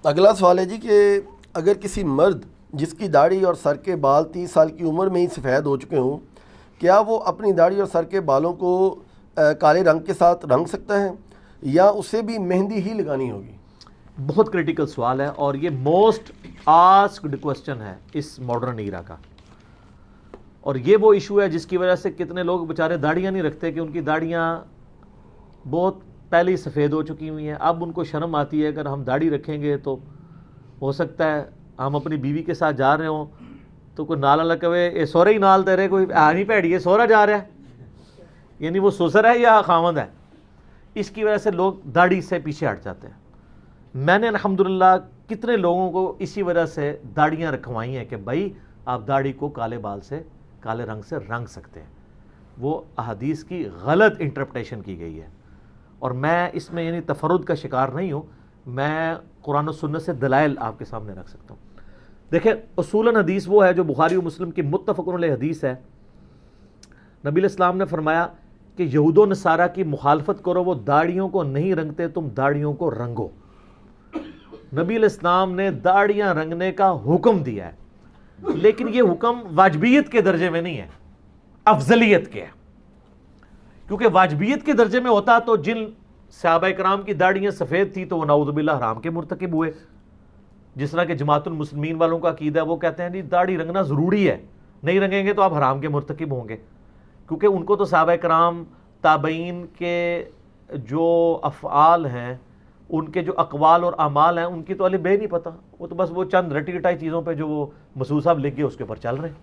اگلا سوال ہے جی کہ اگر کسی مرد جس کی داڑھی اور سر کے بال 30 سال کی عمر میں ہی سفید ہو چکے ہوں، کیا وہ اپنی داڑھی اور سر کے بالوں کو کالے رنگ کے ساتھ رنگ سکتا ہے یا اسے بھی مہندی ہی لگانی ہوگی؟ بہت کریٹیکل سوال ہے اور یہ موسٹ آسکڈ کوسچن ہے اس ماڈرن ایرا کا، اور یہ وہ ایشو ہے جس کی وجہ سے کتنے لوگ بیچارے داڑیاں نہیں رکھتے کہ ان کی داڑیاں بہت پہلے ہی سفید ہو چکی ہوئی ہیں. اب ان کو شرم آتی ہے اگر ہم داڑھی رکھیں گے تو ہو سکتا ہے ہم اپنی بیوی کے ساتھ جا رہے ہوں تو کوئی نالا لگے اے سورا ہی نال تیرے کوئی نہیں پیڑی ہے سورا جا رہا ہے، یعنی وہ سسر ہے یا خاوند ہے. اس کی وجہ سے لوگ داڑھی سے پیچھے ہٹ جاتے ہیں. میں نے الحمدللہ کتنے لوگوں کو اسی وجہ سے داڑیاں رکھوائی ہیں کہ بھائی آپ داڑھی کو کالے بال سے کالے رنگ سے رنگ سکتے ہیں. وہ احادیث کی غلط انٹرپریٹیشن کی گئی ہے اور میں اس میں یعنی تفرد کا شکار نہیں ہوں، میں قرآن و سنت سے دلائل آپ کے سامنے رکھ سکتا ہوں. دیکھیں اصولاً حدیث وہ ہے جو بخاری و مسلم کی متفق علیہ حدیث ہے. نبی علیہ السلام نے فرمایا کہ یہود و نصارہ کی مخالفت کرو، وہ داڑھیوں کو نہیں رنگتے، تم داڑھیوں کو رنگو. نبی علیہ السلام نے داڑیاں رنگنے کا حکم دیا ہے، لیکن یہ حکم واجبیت کے درجے میں نہیں ہے، افضلیت کے ہے. کیونکہ واجبیت کے درجے میں ہوتا تو جن صحابہ کرام کی داڑیاں سفید تھی تو وہ نعوذ باللہ حرام کے مرتکب ہوئے. جس طرح کہ جماعت المسلمین والوں کا عقیدہ ہے، وہ کہتے ہیں نہیں داڑھی رنگنا ضروری ہے، نہیں رنگیں گے تو آپ حرام کے مرتکب ہوں گے. کیونکہ ان کو تو صحابہ کرام تابعین کے جو افعال ہیں، ان کے جو اقوال اور اعمال ہیں، ان کی تو الف بے نہیں پتہ، وہ تو بس وہ چند رٹی رٹائی چیزوں پہ جو وہ مسعود صاحب لکھ گئے اس کے اوپر چل رہے ہیں.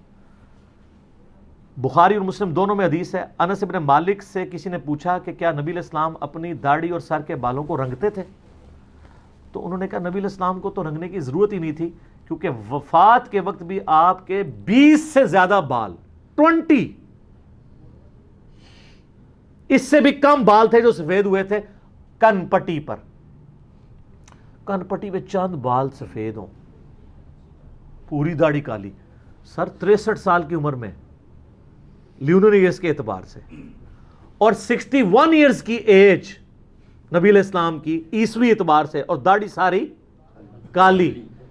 بخاری اور مسلم دونوں میں حدیث ہے. انس ابن مالک سے کسی نے پوچھا کہ کیا نبی علیہ السلام اپنی داڑھی اور سر کے بالوں کو رنگتے تھے؟ تو انہوں نے کہا نبی علیہ السلام کو تو رنگنے کی ضرورت ہی نہیں تھی، کیونکہ وفات کے وقت بھی آپ کے 20 سے زیادہ بال 20 اس سے بھی کم بال تھے جو سفید ہوئے تھے کن پٹی پر. کن پٹی پہ چند بال سفید ہوں، پوری داڑھی کالی. سر 63 سال کی عمر میں لیونر ایئرز کے اعتبار سے، اور 61 ایئرز کی ایج نبی علیہ السلام کی عیسوی اعتبار سے، اور داڑھی ساری کالی،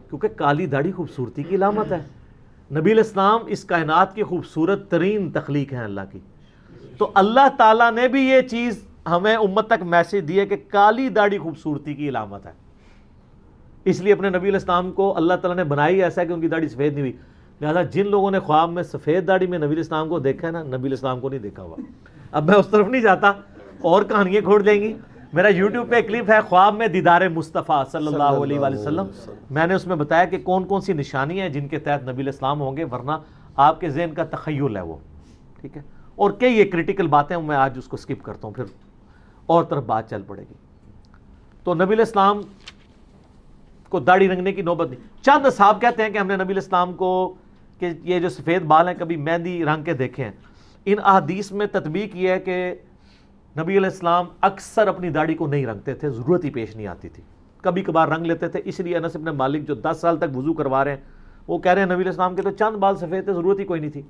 کیونکہ کالی داڑھی خوبصورتی کی علامت ہے. نبی علیہ السلام اس کائنات کی خوبصورت ترین تخلیق ہیں اللہ کی. تو اللہ تعالیٰ نے بھی یہ چیز ہمیں امت تک میسج دی ہے کہ کالی داڑھی خوبصورتی کی علامت ہے. اس لیے اپنے نبی علیہ السلام کو اللہ تعالیٰ نے بنائی ایسا کہ ان کی داڑھی سفید نہیں ہوئی. لہٰذا جن لوگوں نے خواب میں سفید داڑھی میں نبی علیہ السلام کو دیکھا ہے نا، نبی علیہ السلام کو نہیں دیکھا ہوا. اب میں اس طرف نہیں جاتا، اور کہانیاں کھوڑ جائیں گی. میرا یوٹیوب پہ کلپ ہے خواب میں دیدار مصطفیٰ صلی اللہ علیہ وآلہ وسلم. میں نے اس میں بتایا کہ کون کون سی نشانیاں ہیں جن کے تحت نبی علیہ السلام ہوں گے، ورنہ آپ کے ذہن کا تخیل ہے وہ. ٹھیک ہے، اور کئی یہ کریٹیکل باتیں میں آج اس کو سکپ کرتا ہوں، پھر اور طرف بات چل پڑے گی. تو نبی علیہ السلام کو داڑھی رنگنے کی نوبت نہیں. چند اصحاب کہتے ہیں کہ ہم نے نبی علیہ السلام کو کہ یہ جو سفید بال ہیں کبھی مہندی رنگ کے دیکھے ہیں. ان احادیث میں تطبیق یہ ہے کہ نبی علیہ السلام اکثر اپنی داڑھی کو نہیں رنگتے تھے، ضرورت ہی پیش نہیں آتی تھی، کبھی کبھار رنگ لیتے تھے. اس لیے انس ابن مالک جو 10 سال تک وضو کروا رہے ہیں، وہ کہہ رہے ہیں نبی علیہ السلام کے تو چند بال سفید تھے، ضرورت ہی کوئی نہیں تھی.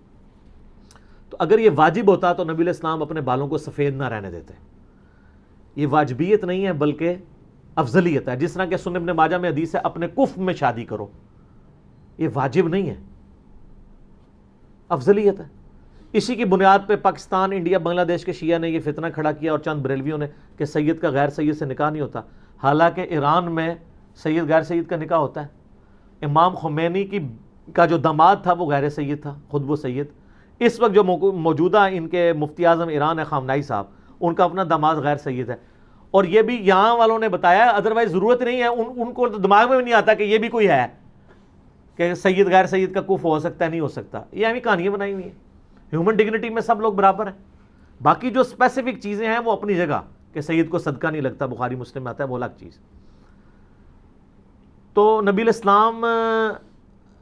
تو اگر یہ واجب ہوتا تو نبی علیہ السلام اپنے بالوں کو سفید نہ رہنے دیتے. یہ واجبیت نہیں ہے بلکہ افضلیت ہے. جس طرح کہ سنن ابن ماجہ میں حدیث ہے اپنے کف میں شادی کرو، یہ واجب نہیں ہے، افضلیت ہے. اسی کی بنیاد پہ پاکستان، انڈیا، بنگلہ دیش کے شیعہ نے یہ فتنہ کھڑا کیا اور چند بریلویوں نے کہ سید کا غیر سید سے نکاح نہیں ہوتا. حالانکہ ایران میں سید غیر سید کا نکاح ہوتا ہے. امام خمینی کا جو داماد تھا وہ غیر سید تھا، خود وہ سید. اس وقت جو موجودہ ان کے مفتی اعظم ایران ہے خامنائی صاحب، ان کا اپنا داماد غیر سید ہے. اور یہ بھی یہاں والوں نے بتایا، ادروائز ضرورت نہیں ہے، ان کو دماغ میں بھی نہیں آتا کہ یہ بھی کوئی ہے کہ سید غیر سید کا کف ہو سکتا ہے، نہیں ہو سکتا. یہ ہمیں کہانیاں بنائی ہوئی ہیں. ہیومن ڈگنیٹی میں سب لوگ برابر ہیں. باقی جو اسپیسیفک چیزیں ہیں وہ اپنی جگہ، کہ سید کو صدقہ نہیں لگتا، بخاری مسلم میں آتا ہے، وہ الگ چیز. تو نبی علیہ السلام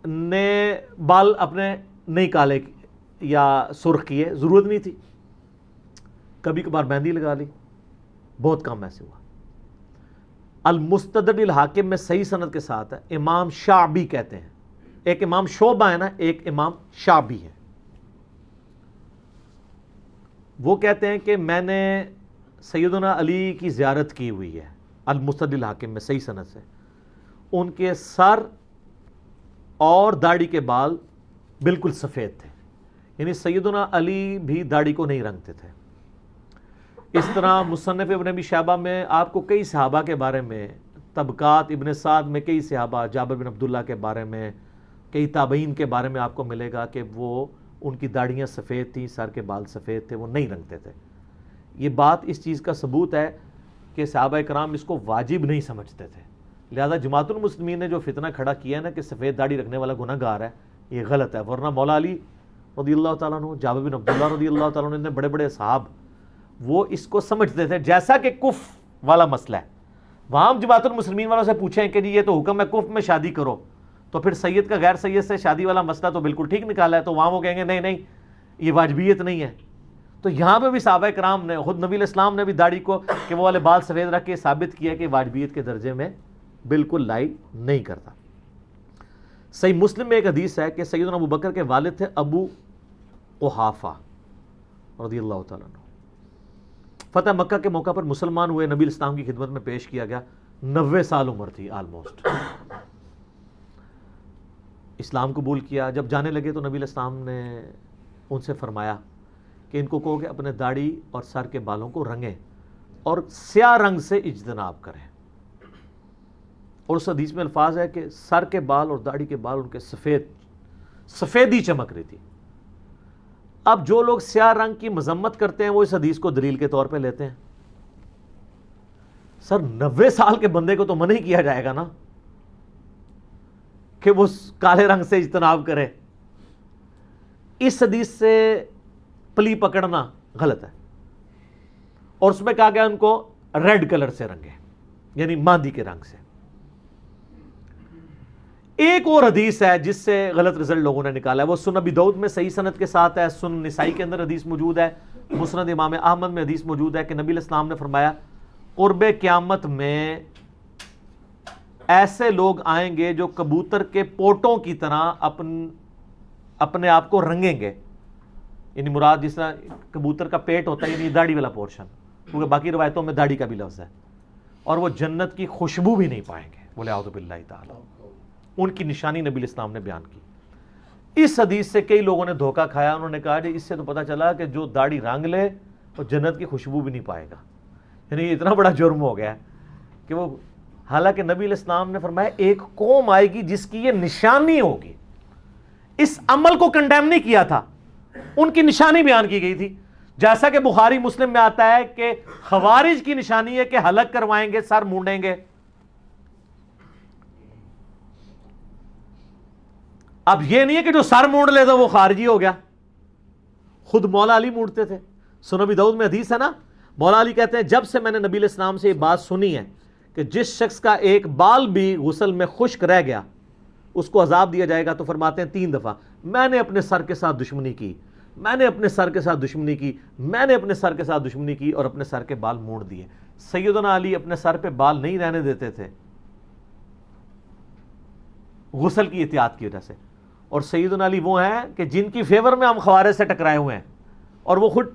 نے بال اپنے نہیں کالے یا سرخ کیے، ضرورت نہیں تھی. کبھی کبھار مہندی لگا لی، بہت کم ایسے ہوا. المستدرک الحاکم میں صحیح سند کے ساتھ ہے، امام شعبی کہتے ہیں، ایک امام شعبہ ہے نا، ایک امام شعبی ہے، وہ کہتے ہیں کہ میں نے سیدنا علی کی زیارت کی ہوئی ہے، المستدرک الحاکم میں صحیح سند سے، ان کے سر اور داڑھی کے بال بالکل سفید تھے، یعنی سیدنا علی بھی داڑھی کو نہیں رنگتے تھے۔ اس طرح مصنف ابن ابی شیبہ میں آپ کو کئی صحابہ کے بارے میں، طبقات ابن سعد میں کئی صحابہ، جابر بن عبداللہ کے بارے میں، کئی تابعین کے بارے میں آپ کو ملے گا کہ وہ ان کی داڑھیاں سفید تھیں، سر کے بال سفید تھے، وہ نہیں رنگتے تھے۔ یہ بات اس چیز کا ثبوت ہے کہ صحابہ کرام اس کو واجب نہیں سمجھتے تھے، لہذا جماعت المسلمین نے جو فتنہ کھڑا کیا ہے نا کہ سفید داڑھی رکھنے والا گناہ گار ہے، یہ غلط ہے۔ ورنہ مولا علی رضی اللہ تعالیٰ عنہ، جابر بن عبداللہ رضی اللہ تعالیٰ عنہ، بڑے بڑے صحاب وہ اس کو سمجھتے تھے، جیسا کہ کف والا مسئلہ ہے۔ وہاں ہم جماعت المسلمین والوں سے پوچھیں کہ جی یہ تو حکم ہے کف میں شادی کرو، تو پھر سید کا غیر سید سے شادی والا مسئلہ تو بالکل ٹھیک نکالا ہے، تو وہاں وہ کہیں گے نہیں نہیں یہ واجبیت نہیں ہے۔ تو یہاں پہ بھی صحابہ کرام نے، خود نبی الاسلام نے بھی داڑھی کو کہ وہ والے بال سفید رکھ کے ثابت کیا کہ واجبیت کے درجے میں بالکل لائق نہیں کرتا۔ صحیح مسلم میں ایک حدیث ہے کہ سیدنا ابو بکر کے والد تھے ابو قحافہ رضی اللہ تعالیٰ عنہ، فتح مکہ کے موقع پر مسلمان ہوئے، نبی الاسلام کی خدمت میں پیش کیا گیا، 90 سال عمر تھی آلموسٹ، اسلام قبول کیا۔ جب جانے لگے تو نبی الاسلام نے ان سے فرمایا کہ ان کو کہو کہ اپنے داڑھی اور سر کے بالوں کو رنگیں اور سیاہ رنگ سے اجتناب کریں، اور اس حدیث میں الفاظ ہے کہ سر کے بال اور داڑھی کے بال ان کے سفیدی چمک رہی تھی۔ اب جو لوگ سیاہ رنگ کی مذمت کرتے ہیں وہ اس حدیث کو دلیل کے طور پہ لیتے ہیں۔ سر 90 سال کے بندے کو تو منع ہی کیا جائے گا نا کہ وہ کالے رنگ سے اجتناب کرے، اس حدیث سے پلی پکڑنا غلط ہے۔ اور اس میں کہا گیا ان کو ریڈ کلر سے رنگے، یعنی ماندی کے رنگ سے۔ ایک اور حدیث ہے جس سے غلط رزلٹ لوگوں نے نکالا ہے، وہ سنن ابی داؤد میں صحیح سند کے ساتھ ہے، سنن نسائی کے اندر حدیث موجود ہے، مسند امام احمد میں حدیث موجود ہے کہ نبی علیہ السلام نے فرمایا قرب قیامت میں ایسے لوگ آئیں گے جو کبوتر کے پوٹوں کی طرح اپنے آپ کو رنگیں گے، یعنی مراد جس طرح کبوتر کا پیٹ ہوتا ہے یعنی داڑھی والا پورشن، کیونکہ باقی روایتوں میں داڑھی کا بھی لفظ ہے، اور وہ جنت کی خوشبو بھی نہیں پائیں گے، بولے اعوذ باللہ تعالی۔ ان کی نشانی نبی الاسلام نے بیان کی۔ اس حدیث سے کئی لوگوں نے دھوکہ کھایا، انہوں نے کہا کہ اس سے تو پتہ چلا کہ جو داڑھی رنگ لے وہ جنت کی خوشبو بھی نہیں پائے گا، یعنی یہ اتنا بڑا جرم ہو گیا کہ وہ، حالانکہ نبی علیہ السلام نے فرمایا ایک قوم آئے گی جس کی یہ نشانی ہوگی، اس عمل کو کنڈیم نہیں کیا تھا، ان کی نشانی بیان کی گئی تھی، جیسا کہ بخاری مسلم میں آتا ہے کہ خوارج کی نشانی ہے کہ حلق کروائیں گے، سر مونڈیں گے۔ اب یہ نہیں ہے کہ جو سر مونڈ لے تو وہ خارجی ہو گیا، خود مولا علی مونڈتے تھے۔ سنن ابی داؤد میں حدیث ہے نا، مولا علی کہتے ہیں جب سے میں نے نبی علیہ السلام سے یہ بات سنی ہے کہ جس شخص کا ایک بال بھی غسل میں خشک رہ گیا اس کو عذاب دیا جائے گا، تو فرماتے ہیں 3 دفعہ میں نے اپنے سر کے ساتھ دشمنی کی، میں نے اپنے سر کے ساتھ دشمنی کی، میں نے اپنے سر کے ساتھ دشمنی کی، اور اپنے سر کے بال مونڈ دیے۔ سیدنا علی اپنے سر پہ بال نہیں رہنے دیتے تھے غسل کی احتیاط کی وجہ سے، اور سیدنا علی وہ ہیں کہ جن کی فیور میں ہم خوارج سے ٹکرائے ہوئے ہیں، اور وہ خود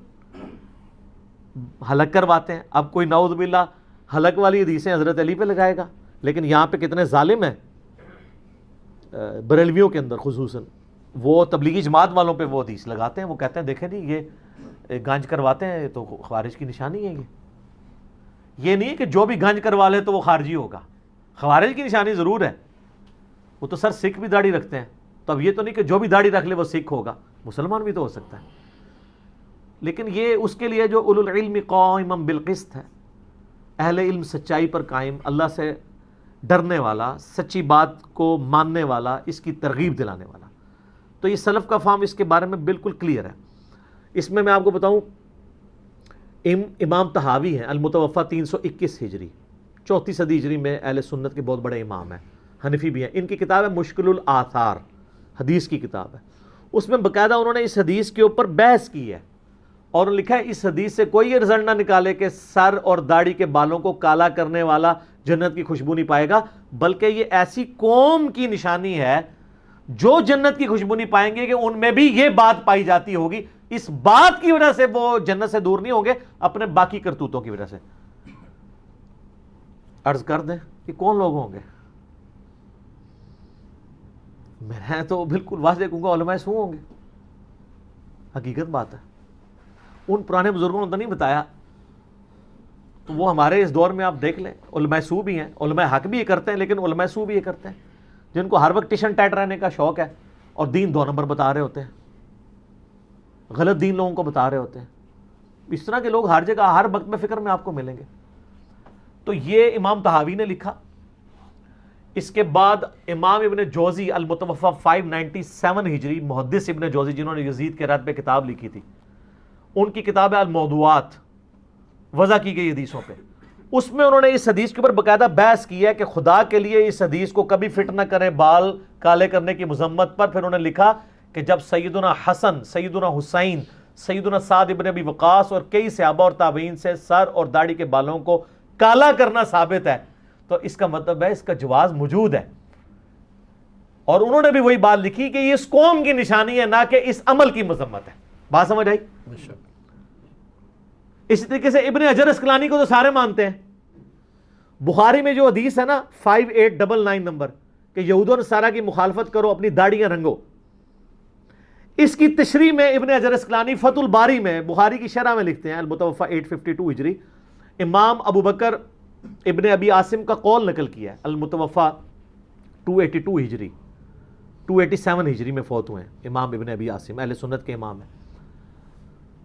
حلق کرواتے ہیں۔ اب کوئی نعوذ باللہ حلق والی حدیثیں حضرت علی پہ لگائے گا، لیکن یہاں پہ کتنے ظالم ہیں بریلویوں کے اندر خصوصاً، وہ تبلیغی جماعت والوں پہ وہ حدیث لگاتے ہیں، وہ کہتے ہیں دیکھیں جی یہ گنج کرواتے ہیں تو خوارج کی نشانی ہے۔ یہ نہیں ہے کہ جو بھی گنج کروا لے تو وہ خارجی ہوگا، خوارج کی نشانی ضرور ہے۔ وہ تو سر سکھ بھی داڑھی رکھتے ہیں، تو اب یہ تو نہیں کہ جو بھی داڑھی رکھ لے وہ سکھ ہوگا، مسلمان بھی تو ہو سکتا ہے، لیکن یہ اس کے لیے جو اولو العلم قائما بالقسط ہے، اہل علم سچائی پر قائم، اللہ سے ڈرنے والا، سچی بات کو ماننے والا، اس کی ترغیب دلانے والا، تو یہ سلف کا فہم اس کے بارے میں بالکل کلیئر ہے۔ اس میں آپ کو بتاؤں، امام طحاوی ہیں المتوفہ 321 ہجری، 34 صدی ہجری میں اہل سنت کے بہت بڑے امام ہیں، حنفی بھی ہیں۔ ان کی کتاب ہے مشکل الآثار، حدیث کی کتاب ہے، اس میں باقاعدہ انہوں نے اس حدیث کے اوپر بحث کی ہے، اور لکھا ہے اس حدیث سے کوئی یہ رزلٹ نہ نکالے کہ سر اور داڑھی کے بالوں کو کالا کرنے والا جنت کی خوشبو نہیں پائے گا، بلکہ یہ ایسی قوم کی نشانی ہے جو جنت کی خوشبو نہیں پائیں گے کہ ان میں بھی یہ بات پائی جاتی ہوگی، اس بات کی وجہ سے وہ جنت سے دور نہیں ہوں گے، اپنے باقی کرتوتوں کی وجہ سے۔ عرض کر دیں کہ کون لوگ ہوں گے؟ میں تو بالکل واضح کہوں گا علماء سو ہوں گے، حقیقت بات ہے. ان پرانے بزرگوں نے تو نہیں بتایا، تو وہ ہمارے اس دور میں آپ دیکھ لیں علماء سو بھی ہیں، علماء حق بھی یہ کرتے ہیں، لیکن علماء سو بھی یہ کرتے ہیں جن کو ہر وقت ٹیشن ٹائٹ رہنے کا شوق ہے اور دین 2 نمبر بتا رہے ہوتے ہیں، غلط دین لوگوں کو بتا رہے ہوتے ہیں. اس طرح کے لوگ ہر جگہ ہر وقت میں فکر میں آپ کو ملیں گے. تو یہ امام طحاوی نے لکھا. اس کے بعد امام ابن جوزی المتوفی 597 ہجری، محدث ابن جوزی جنہوں نے یزید کے رد پہ کتاب لکھی تھی، ان کی کتاب ہے الموضوعات، وضع کی گئی حدیثوں پہ. اس میں انہوں نے اس حدیث کے اوپر باقاعدہ بحث کی ہے کہ خدا کے لیے اس حدیث کو کبھی فٹ نہ کریں بال کالے کرنے کی مذمت پر. پھر انہوں نے لکھا کہ جب سیدنا حسن، سیدنا حسین، سیدنا سعد ابن ابی وقاص اور کئی صحابہ اور تابعین سے سر اور داڑھی کے بالوں کو کالا کرنا ثابت ہے، تو اس کا مطلب ہے اس کا جواز موجود ہے. اور انہوں نے بھی وہی بات لکھی کہ یہ اس قوم کی نشانی ہے، نہ کہ اس عمل کی مذمت ہے. بات سمجھ آئی؟ اسی طریقے سے ابن حجر اسقلانی کو تو سارے مانتے ہیں. بخاری میں جو حدیث ہے نا 5899 نمبر کہ یہود و نصارہ کی مخالفت کرو، اپنی داڑیاں رنگو، اس کی تشریح میں ابن حجر اسقلانی فتح الباری میں بخاری کی شرح میں لکھتے ہیں، المتوفی 852 ہجری، امام ابو بکر ابن ابی عاصم کا قول نقل کیا ہے، المتوفی 282 ہجری، 287 ہجری میں فوت ہوئے ہیں امام ابن ابی عاصم، اہل سنت کے امام ہیں،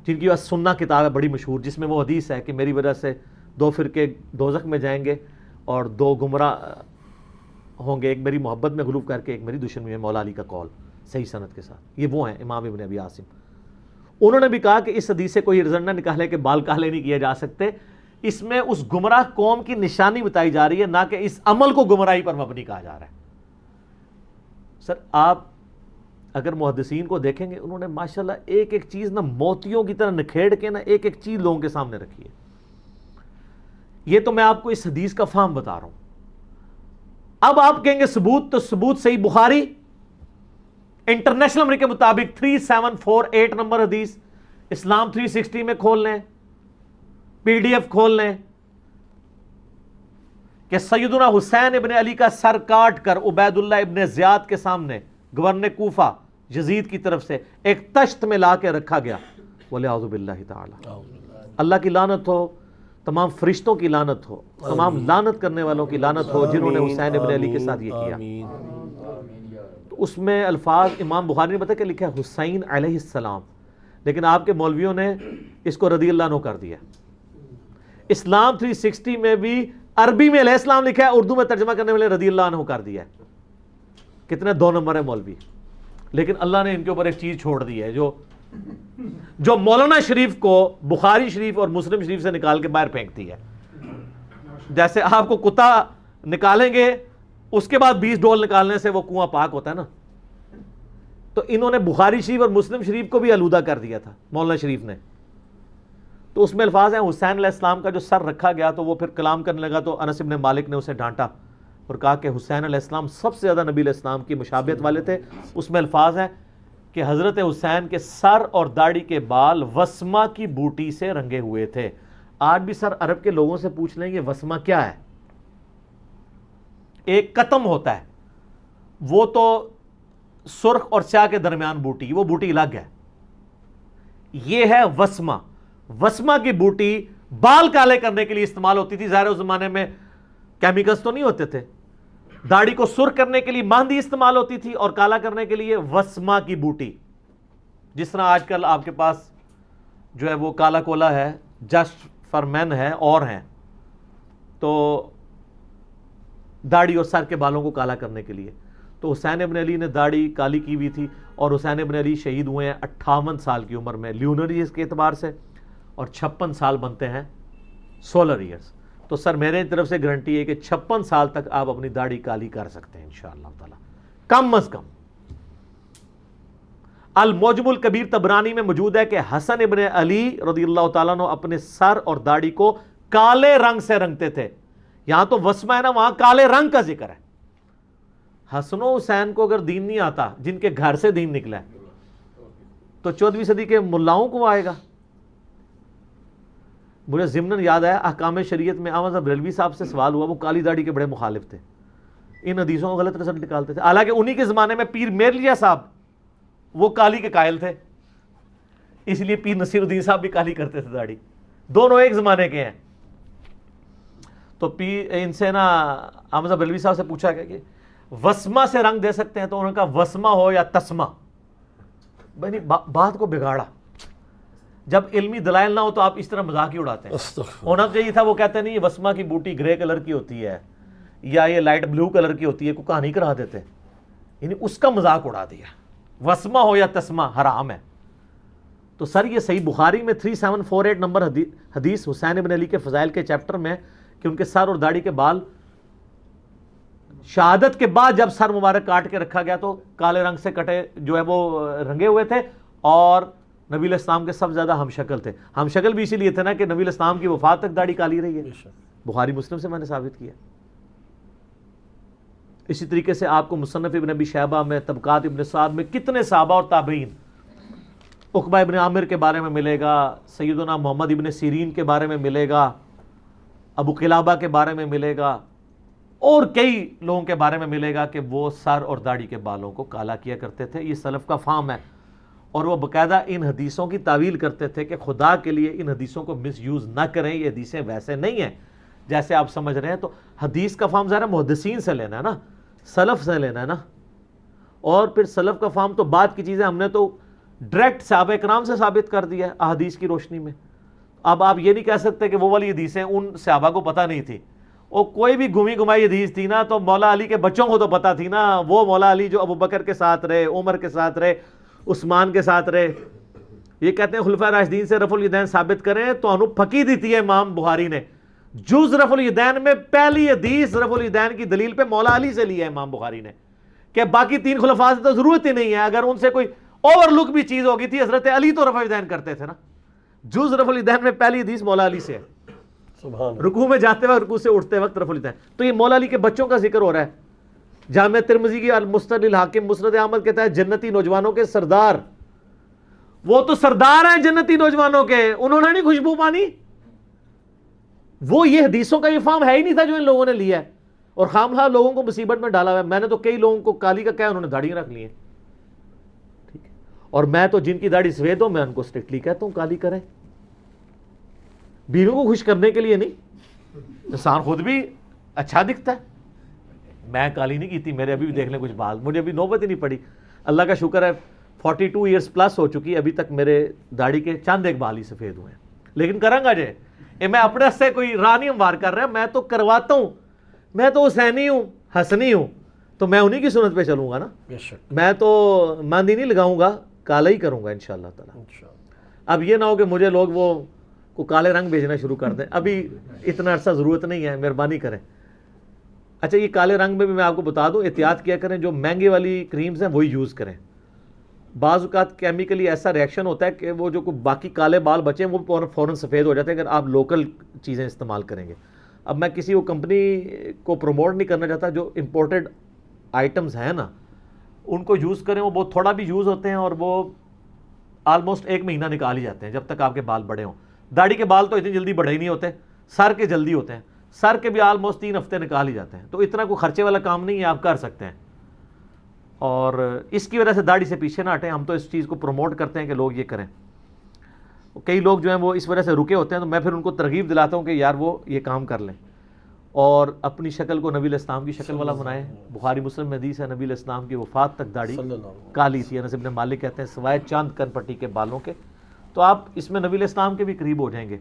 جن کی سنہ کتاب ہے بڑی مشہور، جس میں وہ حدیث ہے کہ میری وجہ سے 2 فرقے دوزخ میں جائیں گے اور 2 گمراہ ہوں گے، ایک میری محبت میں غلوب کر کے، ایک میری دشمنی میں. مولا علی کا قول صحیح سند کے ساتھ. یہ وہ ہیں امام ابن ابی عاصم. انہوں نے بھی کہا کہ اس حدیث سے کوئی رزلٹ نہ نکالے کہ بال کالے نہیں کیے جا سکتے، اس میں اس گمراہ قوم کی نشانی بتائی جا رہی ہے، نہ کہ اس عمل کو گمراہی پر مبنی کہا جا رہا ہے. سر آپ اگر محدثین کو دیکھیں گے، انہوں نے ماشاءاللہ ایک ایک چیز نہ موتیوں کی طرح نکھیڑ کے نہ ایک ایک چیز لوگوں کے سامنے رکھی ہے. یہ تو میں آپ کو اس حدیث کا فہم بتا رہا ہوں. اب آپ کہیں گے ثبوت، تو ثبوت صحیح بخاری انٹرنیشنل نمبر کے مطابق 3748 نمبر حدیث، اسلام 360 میں کھول لیں، PDF کھول لیں کہ سیدنا حسین ابن علی کا سر کاٹ کر عبید اللہ ابن زیاد کے سامنے گورنر کوفہ یزید کی طرف سے ایک تشت میں لا کے رکھا گیا. وَلِعَوْذُ بِاللَّهِ تعالی. اللہ کی لعنت ہو، تمام فرشتوں کی لعنت ہو، تمام لعنت کرنے والوں کی لعنت ہو جنہوں نے حسین ابن علی کے ساتھ یہ کیا. تو اس میں الفاظ امام بخاری نے بتا کہ لکھا ہے حسین علیہ السلام، لیکن آپ کے مولویوں نے اس کو رضی اللہ عنہ کر دیا. اسلام 360 میں بھی عربی میں علیہ السلام لکھا ہے، اردو میں ترجمہ کرنے والے رضی اللہ عنہ کر دیا ہے. کتنے 2 نمبر ہے مولوی. لیکن اللہ نے ان کے اوپر ایک چیز چھوڑ دی ہے جو مولانا شریف کو بخاری شریف اور مسلم شریف سے نکال کے باہر پھینکتی ہے. جیسے آپ کو کتا نکالیں گے اس کے بعد 20 ڈول نکالنے سے وہ کنواں پاک ہوتا ہے نا، تو انہوں نے بخاری شریف اور مسلم شریف کو بھی آلودہ کر دیا تھا مولانا شریف نے. تو اس میں الفاظ ہیں حسین علیہ السلام کا جو سر رکھا گیا تو وہ پھر کلام کرنے لگا، تو انس بن مالک نے اسے ڈانٹا اور کہا کہ حسین علیہ السلام سب سے زیادہ نبی علیہ السلام کی مشابہت والے تھے. اس میں الفاظ ہیں کہ حضرت حسین کے سر اور داڑھی کے بال وسما کی بوٹی سے رنگے ہوئے تھے. آج بھی سر عرب کے لوگوں سے پوچھ لیں گے وسما کیا ہے. ایک قطم ہوتا ہے، وہ تو سرخ اور سیاہ کے درمیان بوٹی، وہ بوٹی الگ ہے. یہ ہے وسما. وسما کی بوٹی بال کالے کرنے کے لیے استعمال ہوتی تھی. ظاہر اس زمانے میں کیمیکلز تو نہیں ہوتے تھے. داڑھی کو سرخ کرنے کے لیے مہندی استعمال ہوتی تھی اور کالا کرنے کے لیے وسما کی بوٹی. جس طرح آج کل آپ کے پاس جو ہے وہ کالا کولا ہے، جسٹ فار مین ہے اور ہیں، تو داڑھی اور سر کے بالوں کو کالا کرنے کے لیے. تو حسین ابن علی نے داڑھی کالی کی ہوئی تھی اور حسین ابن علی شہید ہوئے ہیں 58 سال کی عمر میں لیونر ایئرز کے اعتبار سے، اور 56 سال بنتے ہیں سولر ایئرز. تو سر میرے طرف سے گارنٹی ہے کہ 56 سال تک آپ اپنی داڑھی کالی کر سکتے ہیں انشاءاللہ تعالی، کم از کم. المعجم الکبیر طبرانی میں موجود ہے کہ حسن ابن علی رضی اللہ تعالیٰ عنہ اپنے سر اور داڑھی کو کالے رنگ سے رنگتے تھے. یہاں تو وسمہ ہے نا، وہاں کالے رنگ کا ذکر ہے. حسن و حسین کو اگر دین نہیں آتا، جن کے گھر سے دین نکلا ہے، تو 14ویں صدی کے ملاؤں کو آئے گا. مجھے ضمناً یاد آیا احکام شریعت میں احمد بریلوی صاحب سے سوال ہوا، وہ کالی داڑھی کے بڑے مخالف تھے. ان حدیثوں کو غلط رزلٹ نکالتے تھے. حالانکہ انہی کے زمانے میں پیر میرلیہ صاحب وہ کالی کے قائل تھے, اس لیے پیر نصیر الدین صاحب بھی کالی کرتے تھے داڑھی, دونوں ایک زمانے کے ہیں. تو ان سے نا احمد بریلوی صاحب سے پوچھا گیا کہ وسمہ سے رنگ دے سکتے ہیں, تو انہوں نے کہا وسمہ ہو یا تسمہ. بھائی بات کو بگاڑا, جب علمی دلائل نہ ہو تو آپ اس طرح مذاق ہی اڑاتے ہیں. ہونا چاہیے تھا وہ کہتے نہیں یہ وسمہ کی بوٹی گرے کلر کی ہوتی ہے یا یہ لائٹ بلو کلر کی ہوتی ہے, کوئی کہانی کرا دیتے, یعنی اس کا مذاق اڑا دیا. وسمہ ہو یا تسمہ حرام ہے. تو سر یہ صحیح بخاری میں 3748 نمبر حدیث حسین ابن علی کے فضائل کے چیپٹر میں کہ ان کے سر اور داڑھی کے بال شہادت کے بعد جب سر مبارک کاٹ کے رکھا گیا تو کالے رنگ سے کٹے جو ہے وہ رنگے ہوئے تھے, اور نبی علیہ السلام کے سب زیادہ ہم شکل تھے. ہم شکل بھی اسی لیے تھے نا کہ نبی علیہ السلام کی وفات تک داڑھی کالی رہی ہے. بخاری مسلم سے میں نے ثابت کیا. اسی طریقے سے آپ کو مصنف ابن ابی شیبہ میں, طبقات ابن سعد میں کتنے صحابہ اور تابعین, عقبہ ابن عامر کے بارے میں ملے گا, سیدنا محمد ابن سیرین کے بارے میں ملے گا, ابو قلابہ کے بارے میں ملے گا, اور کئی لوگوں کے بارے میں ملے گا کہ وہ سر اور داڑھی کے بالوں کو کالا کیا کرتے تھے. یہ سلف کا فہم ہے, اور وہ باقاعدہ ان حدیثوں کی تعویل کرتے تھے کہ خدا کے لیے ان حدیثوں کو مس یوز نہ کریں, یہ حدیثیں ویسے نہیں ہیں جیسے آپ سمجھ رہے ہیں. تو حدیث کا فہم ذرا محدثین سے لینا ہے نا, سلف سے لینا ہے نا, اور پھر سلف کا فہم تو بعد کی چیزیں ہم نے تو ڈائریکٹ صحابہ کرام سے ثابت کر دیا ہے احادیث کی روشنی میں. اب آپ یہ نہیں کہہ سکتے کہ وہ والی حدیثیں ان صحابہ کو پتہ نہیں تھی, اور کوئی بھی گمی گمائی حدیث تھی نا تو مولا علی کے بچوں کو تو پتہ تھی نا. وہ مولا علی جو ابو بکر کے ساتھ رہے, عمر کے ساتھ رہے, عثمان کے ساتھ رہے. یہ کہتے ہیں خلفاء راشدین سے رفع الیدین ثابت کریں تو انو پھکی دیتی ہے امام بخاری نے. جز رفع الیدین میں پہلی حدیث رفع الیدین کی دلیل پہ مولا علی سے لی ہے امام بخاری نے, کہ باقی تین خلفاء سے تو ضرورت ہی نہیں ہے. اگر ان سے کوئی اوور لک بھی چیز ہوگی تھی, حضرت علی تو رفع الیدین کرتے تھے نا. جز رفع الیدین میں پہلی حدیث مولا علی سے ہے, رکوع میں جاتے وقت, رکوع سے اٹھتے وقت رفع الیدین. تو یہ مولا علی کے بچوں کا ذکر ہو رہا ہے. جامع ترمذی کی المسند الحاکم مسند احمد کہتا ہے جنتی نوجوانوں کے سردار, وہ تو سردار ہیں جنتی نوجوانوں کے, انہوں نے نہیں خوشبو پانی. وہ یہ حدیثوں کا یہ فہم ہے ہی نہیں تھا جو ان لوگوں نے لیا ہے, اور خام خواہ لوگوں کو مصیبت میں ڈالا ہوا ہے. میں نے تو کئی لوگوں کو کالی کا کہا, انہوں نے داڑھی رکھ لی ہے, ٹھیک ہے, اور میں تو جن کی داڑھی سفید ہو میں ان کو اسٹرکٹلی کہتا ہوں کالی کریں. بیوی کو خوش کرنے کے لیے نہیں, انسان خود بھی اچھا دکھتا ہے. میں کالی نہیں کی تھی, میرے ابھی بھی دیکھ لیں کچھ بال, مجھے ابھی نوبت ہی نہیں پڑی. اللہ کا شکر ہے 42 ایئرس پلس ہو چکی, ابھی تک میرے داڑھی کے چند ایک بال ہی سفید ہوئے ہیں. لیکن کروں گا جے, میں اپنے سے کوئی راہ نہیں ہموار کر رہا, میں تو کرواتا ہوں. میں تو حسینی ہوں, حسنی ہوں, تو میں انہی کی سنت پہ چلوں گا نا. میں تو مہندی نہیں لگاؤں گا, کالا ہی کروں گا انشاءاللہ تعالی. اب یہ نہ ہو کہ مجھے لوگ وہ کو کالے رنگ بھیجنا شروع کر دیں, ابھی اتنا عرصہ ضرورت نہیں ہے, مہربانی کریں. اچھا یہ کالے رنگ میں بھی میں آپ کو بتا دوں, احتیاط کیا کریں, جو مہنگے والی کریمز ہیں وہی یوز کریں. بعض اوقات کیمیکلی ایسا ریئیکشن ہوتا ہے کہ وہ جو باقی کالے بال بچے ہیں وہ فوراً سفید ہو جاتے ہیں اگر آپ لوکل چیزیں استعمال کریں گے. اب میں کسی وہ کمپنی کو پروموٹ نہیں کرنا چاہتا, جو امپورٹڈ آئٹمز ہیں نا ان کو یوز کریں, وہ بہت تھوڑا بھی یوز ہوتے ہیں اور وہ آلموسٹ 1 مہینہ نکال ہی جاتے ہیں جب تک آپ کے بال بڑے ہوں. داڑھی کے بال تو اتنی جلدی بڑے ہی نہیں ہوتے, سر کے جلدی ہوتے ہیں, سر کے بھی آلموسٹ 3 ہفتے نکال ہی جاتے ہیں. تو اتنا کوئی خرچے والا کام نہیں ہے, آپ کر سکتے ہیں. اور اس کی وجہ سے داڑھی سے پیچھے نہ ہٹیں, ہم تو اس چیز کو پروموٹ کرتے ہیں کہ لوگ یہ کریں. کئی لوگ جو ہیں وہ اس وجہ سے رکے ہوتے ہیں, تو میں پھر ان کو ترغیب دلاتا ہوں کہ یار وہ یہ کام کر لیں اور اپنی شکل کو نبی علیہ السلام کی شکل والا بنائیں. بخاری مسلم میں حدیث ہے نبی علیہ السلام کی وفات تک داڑھی کالی تھی. انس بن مالک کہتے ہیں سوائے چاند کن پٹی کے بالوں کے. تو آپ اس میں نبی علیہ السلام کے بھی قریب ہو جائیں گے.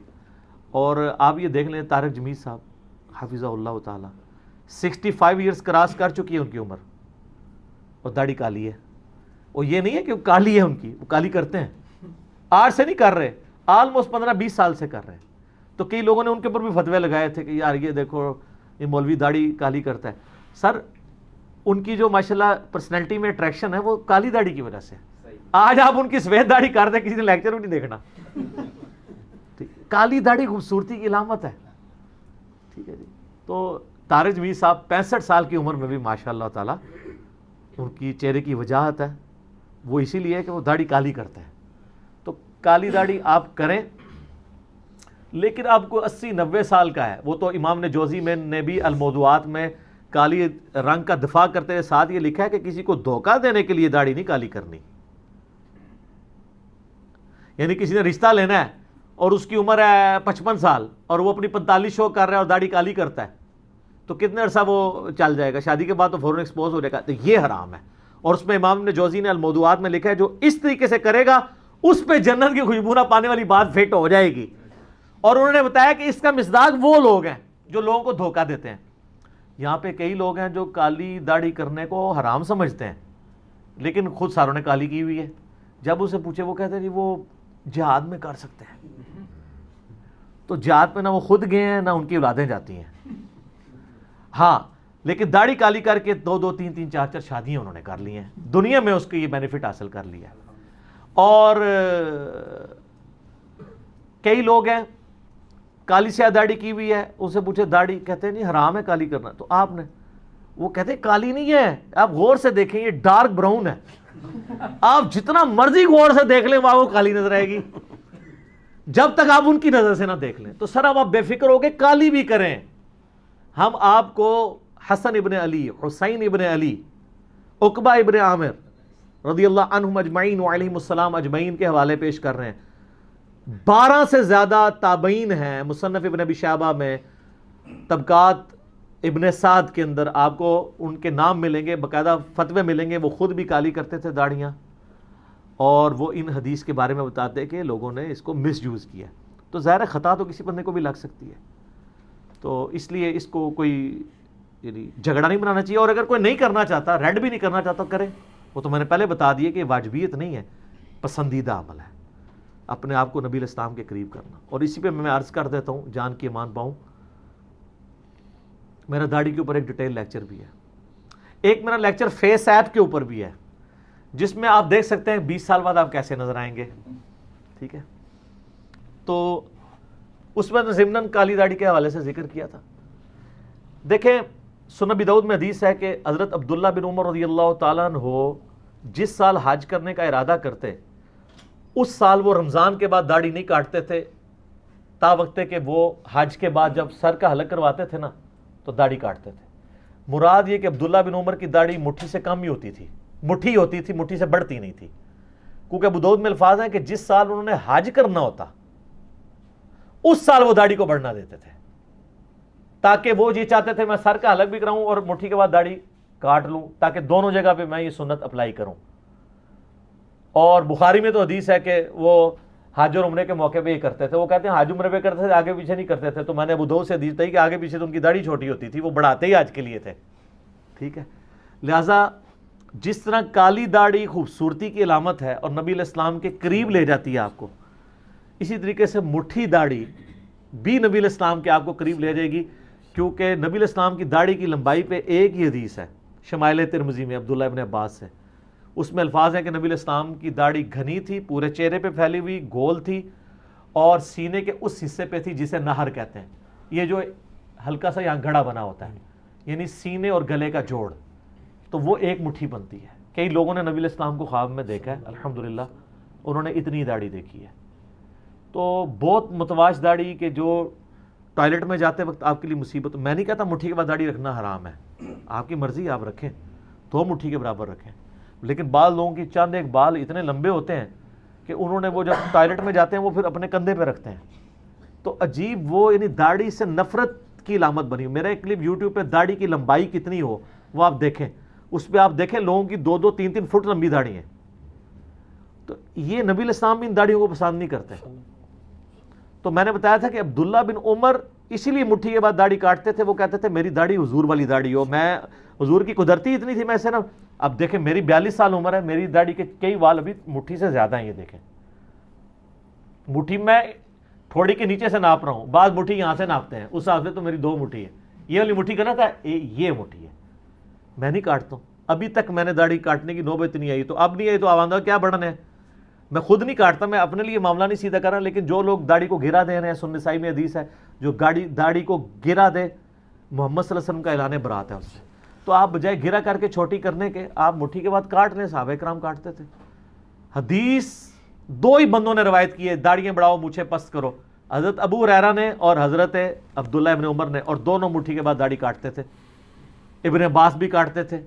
اور آپ یہ دیکھ لیں طارق جمیل صاحب حفظہ اللہ تعالی 65 ایئرس کراس کر چکی ہے ان کی عمر, اور داڑھی کالی ہے. اور یہ نہیں ہے کہ وہ کالی ہے ان کی, وہ کالی کرتے ہیں, آج سے نہیں کر رہے, آلموسٹ 15-20 سال سے کر رہے ہیں. تو کئی لوگوں نے ان کے اوپر بھی فتوے لگائے تھے کہ یار یہ دیکھو یہ مولوی داڑھی کالی کرتا ہے. سر ان کی جو ماشاءاللہ پرسنالٹی میں اٹریکشن ہے وہ کالی داڑھی کی وجہ سے. آج آپ ان کی سفید داڑھی کر دیں, کسی نے لیکچر بھی نہیں دیکھنا. کالی داڑھی خوبصورتی کی علامت ہے, ٹھیک ہے جی. تو طارق جمیل صاحب 65 سال کی عمر میں بھی ماشاءاللہ تعالی ان کی چہرے کی وجاہت ہے, وہ اسی لیے کہ وہ داڑھی کالی کرتا ہے. تو کالی داڑھی آپ کریں, لیکن آپ کو 80-90 سال کا ہے, وہ تو امام نے جوزی میں نے بھی الموضوعات میں کالی رنگ کا دفاع کرتے ہوئے ساتھ یہ لکھا ہے کہ کسی کو دھوکہ دینے کے لیے داڑھی نہیں کالی کرنی. یعنی کسی نے رشتہ لینا ہے اور اس کی عمر ہے 55 سال اور وہ اپنی 45 شو کر رہا ہے اور داڑھی کالی کرتا ہے, تو کتنے عرصہ وہ چل جائے گا؟ شادی کے بعد تو فوراً ایکسپوز ہو جائے گا. تو یہ حرام ہے. اور اس میں امام ابن جوزی نے الموضوعات میں لکھا ہے جو اس طریقے سے کرے گا اس پہ جنت کی خوشبو نہ پانے والی بات فٹ ہو جائے گی. اور انہوں نے بتایا کہ اس کا مصداق وہ لوگ ہیں جو لوگوں کو دھوکہ دیتے ہیں. یہاں پہ کئی لوگ ہیں جو کالی داڑھی کرنے کو حرام سمجھتے ہیں لیکن خود ساروں نے کالی کی ہوئی ہے. جب اسے پوچھے وہ کہتے ہیں جی وہ جہاد میں کر سکتے ہیں. تو جہاد پہ نہ وہ خود گئے ہیں نہ ان کی اولادیں جاتی ہیں. ہاں لیکن داڑھی کالی کر کے 2 3 3 4 4 شادیاں انہوں نے کر لی ہیں, دنیا میں اس کے یہ بینیفٹ حاصل کر لیا. اور کئی لوگ ہیں کالی سیاہ داڑھی کی ہوئی ہے, ان سے پوچھے داڑھی, کہتے ہیں نہیں حرام ہے کالی کرنا. تو آپ نے, وہ کہتے ہیں کالی نہیں ہے, آپ غور سے دیکھیں یہ ڈارک براؤن ہے. آپ جتنا مرضی غور سے دیکھ لیں وہ کالی نظر آئے گی جب تک آپ ان کی نظر سے نہ دیکھ لیں. تو سر اب آپ بے فکر ہو کے کالی بھی کریں. ہم آپ کو حسن ابن علی, حسین ابن علی, عقبہ ابن عامر رضی اللہ عنہم اجمعین وعلیہم السلام اجمعین کے حوالے پیش کر رہے ہیں. 12 سے زیادہ تابعین ہیں. مصنف ابن ابی شیبہ میں, طبقات ابن سعد کے اندر آپ کو ان کے نام ملیں گے, باقاعدہ فتوے ملیں گے. وہ خود بھی کالی کرتے تھے داڑیاں, اور وہ ان حدیث کے بارے میں بتاتے کہ لوگوں نے اس کو مس یوز کیا. تو ظاہر خطا تو کسی بندے کو بھی لگ سکتی ہے, تو اس لیے اس کو کوئی یعنی جھگڑا نہیں بنانا چاہیے. اور اگر کوئی نہیں کرنا چاہتا, ریڈ بھی نہیں کرنا چاہتا, کرے. وہ تو میں نے پہلے بتا دیا کہ واجبیت نہیں ہے, پسندیدہ عمل ہے اپنے آپ کو نبی الاسلام کے قریب کرنا. اور اسی پہ میں عرض کر دیتا ہوں جان کی امان پاؤں, میرا داڑھی کے اوپر ایک ڈیٹیل لیکچر بھی ہے. ایک میرا لیکچر فیس ایپ کے اوپر بھی ہے جس میں آپ دیکھ سکتے ہیں 20 سال بعد آپ کیسے نظر آئیں گے. ٹھیک ہے, تو اس میں ضمناً کالی داڑھی کے حوالے سے ذکر کیا تھا. دیکھیں سنن ابی داؤد میں حدیث ہے کہ حضرت عبداللہ بن عمر رضی اللہ تعالیٰ عنہ جس سال حج کرنے کا ارادہ کرتے اس سال وہ رمضان کے بعد داڑھی نہیں کاٹتے تھے, تا وقت کہ وہ حج کے بعد جب سر کا حلق کرواتے تھے نا تو داڑھی کاٹتے تھے. مراد یہ کہ عبداللہ بن عمر کی داڑھی مٹھی سے کم ہی ہوتی تھی, مٹھی ہوتی تھی, مٹھی سے بڑھتی نہیں تھی. کیونکہ ابو داؤد میں الفاظ ہیں کہ جس سال انہوں نے حج کرنا ہوتا اس سال وہ داڑھی کو بڑھنا دیتے تھے, تاکہ وہ یہ چاہتے تھے میں سر کا حلق بھی کراؤں اور مٹھی کے بعد داڑھی کاٹ لوں, تاکہ دونوں جگہ پہ میں یہ سنت اپلائی کروں. اور بخاری میں تو حدیث ہے کہ وہ حج اور عمرے کے موقع پہ یہ کرتے تھے. وہ کہتے ہیں حج عمرے پہ کرتے تھے, آگے پیچھے نہیں کرتے تھے. تو میں نے ابو داؤد سے حدیث پڑھی کہ آگے پیچھے تو ان کی داڑھی چھوٹی ہوتی تھی, وہ بڑھاتے ہی حج کے لیے تھے. ٹھیک ہے, لہٰذا جس طرح کالی داڑھی خوبصورتی کی علامت ہے اور نبی علیہ السلام کے قریب لے جاتی ہے آپ کو, اسی طریقے سے مٹھی داڑھی بھی نبی علیہ السلام کے آپ کو قریب لے جائے گی. کیونکہ نبی علیہ السلام کی داڑھی کی لمبائی پہ ایک ہی حدیث ہے شمائل ترمذی میں عبداللہ ابن عباس سے. اس میں الفاظ ہیں کہ نبی علیہ السلام کی داڑھی گھنی تھی, پورے چہرے پہ پھیلی ہوئی, گول تھی, اور سینے کے اس حصے پہ تھی جسے نہر کہتے ہیں. یہ جو ہلکا سا یہاں گھڑا بنا ہوتا ہے, یعنی سینے اور گلے کا جوڑ, تو وہ ایک مٹھی بنتی ہے. کئی لوگوں نے نبی علیہ السلام کو خواب میں دیکھا ہے, الحمدللہ انہوں نے اتنی داڑھی دیکھی ہے. تو بہت متواش داڑھی کہ جو ٹوائلٹ میں جاتے وقت آپ کے لیے مصیبت. میں نہیں کہتا مٹھی کے بعد داڑھی رکھنا حرام ہے, آپ کی مرضی, آپ رکھیں, 2 مٹھی کے برابر رکھیں. لیکن بعض لوگوں کی چند ایک بال اتنے لمبے ہوتے ہیں کہ انہوں نے وہ جب ٹوائلٹ میں جاتے ہیں وہ پھر اپنے کندھے پہ رکھتے ہیں. تو عجیب, وہ یعنی داڑھی سے نفرت کی علامت بنی. میرا ایک کلپ یوٹیوب پہ داڑھی کی لمبائی کتنی ہو وہ آپ دیکھیں, اس پہ آپ دیکھیں لوگوں کی 2 3 3 فٹ لمبی داڑھی ہیں. تو یہ نبی علیہ السلام بھی ان داڑھیوں کو پسند نہیں کرتے. تو میں نے بتایا تھا کہ عبداللہ بن عمر اسی لیے مٹھی کے بعد داڑھی کاٹتے تھے. وہ کہتے تھے میری داڑھی حضور والی داڑھی ہو, میں حضور کی قدرتی اتنی تھی, میں سے نا. اب دیکھیں میری 42 سال عمر ہے, میری داڑھی کے کئی وال ابھی مٹھی سے زیادہ ہیں. یہ دیکھیں مٹھی میں تھوڑی کے نیچے سے ناپ رہا ہوں, بعض مٹھی یہاں سے ناپتے ہیں, اس حساب سے تو میری 2 مٹھی ہے. یہ والی مٹھی کرنا تھا, یہ مٹھی ہے. میں نہیں کاٹتا ہوں, ابھی تک میں نے داڑھی کاٹنے کی نوبت نہیں آئی. تو اب نہیں آئی تو آواندہ کیا بڑھنا ہے. میں خود نہیں کاٹتا, میں اپنے لیے معاملہ نہیں سیدھا کر رہا. لیکن جو لوگ داڑھی کو گرا دے رہے ہیں, سنن نسائی میں حدیث ہے جو داڑھی کو گرا دے محمد صلی اللہ علیہ وسلم کا اعلان برات ہے اس سے. تو آپ بجائے گرا کر کے چھوٹی کرنے کے آپ مٹھی کے بعد کاٹ لیں. صحابہ کرام کاٹتے تھے. حدیث 2 ہی بندوں نے روایت کی ہے, داڑیاں بڑھاؤ مونچھیں پست کرو, حضرت ابو ہریرہ نے اور حضرت عبداللہ ابن عمر نے, اور دونوں مٹھی کے بعد داڑھی کاٹتے تھے. ابن عباس بھی کاٹتے تھے،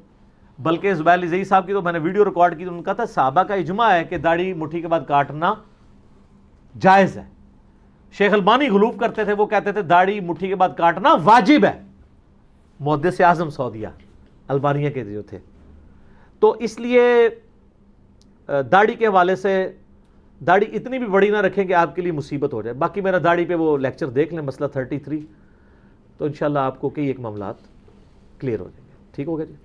بلکہ زبیر زئی صاحب کی تو میں نے ویڈیو ریکارڈ کی تو ان کا تھا صحابہ کا اجماع ہے کہ داڑھی مٹھی کے بعد کاٹنا جائز ہے۔ شیخ البانی غلوف کرتے تھے، وہ کہتے تھے داڑھی مٹھی کے بعد کاٹنا واجب ہے، محدث اعظم سعودیہ البانیہ کے جو تھے۔ تو اس لیے داڑھی کے حوالے سے داڑھی اتنی بھی بڑی نہ رکھیں کہ آپ کے لیے مصیبت ہو جائے۔ باقی میرا داڑھی پہ وہ لیکچر دیکھ لیں، مسئلہ 33، تو انشاءاللہ آپ کو کئی ایک معاملات کلیئر ہو جائیں گے۔ ٹھیک ہو گیا جی؟